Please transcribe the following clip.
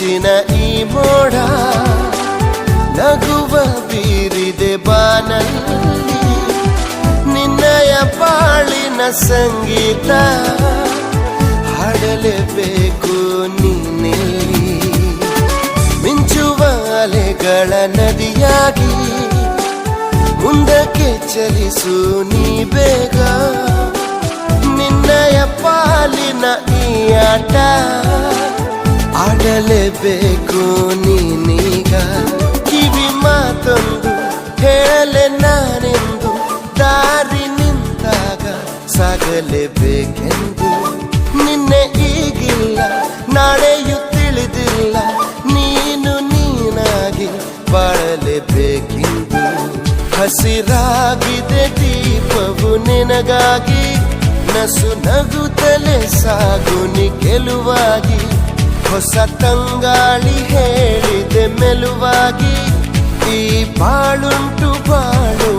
ಮಿಂಚಿನ ಈ ಮೋಡ ನಗುವ ಬೀರಿದೆ ಬಾನಲ್ಲಿ ನಿನ್ನಯ ಬಾಳಿನ ಸಂಗೀತ ಹಾಡಲೇಬೇಕು ನೀನೆಲ್ಲಿ ಮಿಂಚುವ ಅಲೆಗಳ ನದಿಯಾಗಿ ಮುಂದಕ್ಕೆ ಚಲಿಸು ನೀ ಬೇಗ ನಿನ್ನಯ ಪಾಲಿನ ಈ ಆಟ ಆಡಲೇಬೇಕು ನೀನೀಗ ಕಿವಿ ಮಾತೊಂದು ಹೇಳಲೆ ನಾನೆಂದು ದಾರಿ ನಿಂತಾಗ ಸಾಗಲೇಬೇಕೆಂದು ನಿನ್ನೆ ಈಗಿಲ್ಲ ನಾಳೆಯೂ ತಿಳಿದಿಲ್ಲ ನೀನು ನೀನಾಗಿ ಬಾಳಲೇಬೇಕೆಂದು ಹಸಿರಾಗಿದೆ ದೀಪವು ನಿನಗಾಗಿ ನಸು ನಗುತ್ತಲೇ ಸಾಗು ನೀ ಗೆಲುವಾಗಿ ಹೊಸ ತಂಗಾಳಿ ಹೇಳಿದೆ ಮೆಲುವಾಗಿ ಈ ಬಾಳುಂಟು ಬಾಳು